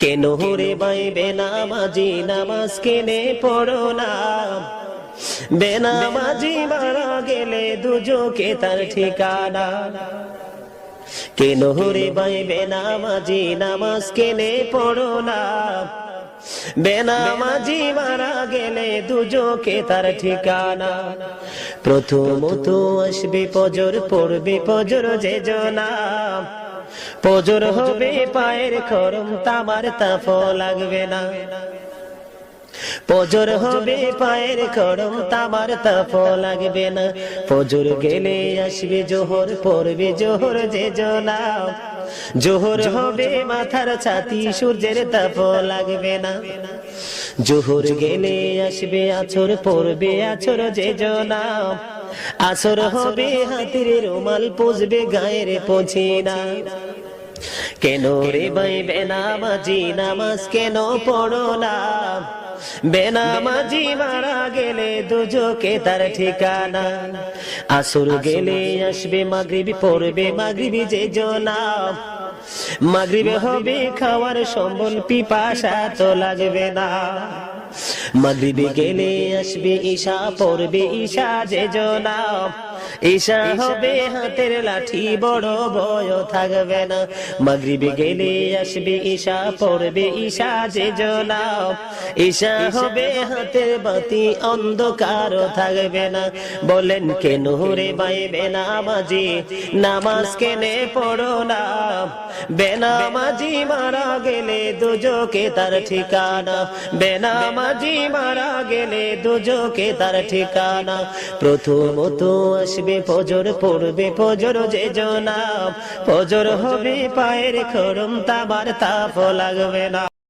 কেন রে ভাই বেনামাজি নামাজ কেনে পড়ো না, বেনামাজি মারা গেলে দুজকে তার ঠিকানা। কেন রে ভাই বেনামাজি নামাজ কেনে পড়ো না, বেনামাজি মারা গেলে দুজকে তার ঠিকানা। প্রথমত আসবে ফজর, পড়বে ফজর যে জনা, ফজর হবে পায়ের খরম, তামার তাপ লাগবে না। ফজর হবে পায়ের খরম, তামার তাপ লাগবে না। ফজর গেলে আসবে জোহর, পড়বে জোহর যে জনা, জোহর হবে মাথার ছাতি, সূর্যের তাপ লাগবে না। জোহর গেলে আসবে আছর, পড়বে আছর যে জনা, আসর হবে হাতের রুমাল, পুষবে গায়ের পছিনা। কেন রে ভাই বেনামাজি নামাজ কেন পড়ো না, বেনামাজি মারা গেলে দুজকে তার ঠিকানা। আসর গেলে আসবে মাগরিবি, পড়বে মাগরিবি যে জনা, মাগরিবে হবে খাওয়ার সম্বল, পিপাসা তো লাগবে না। মাগরিবে গেলে আসবে ঈশা, পড়বে ঈশা যে জনা, ঈশা হবে হাতের লাঠি, বড় ভয় থাকবে না। মাগরিবে গেলে আসবে ঈশা, পড়বে ঈশা যে জনা, ঈশা হবে হাতের বাতি, অন্ধকার থাকবে না। বলেন কেন রে ভাই বেনামাজি নামাজ কেনে পড়ো না, বেনামাজি মারা গেলে দুজকে তার ঠিকানা। বেনামাজি মারা গেলে দুজকে তার ঠিকানা। প্রথমত আসবে ফজর, পড়বে ফজর যে জনা, ফজর হবে পায়ের খরম, তামার তাপ লাগবে না।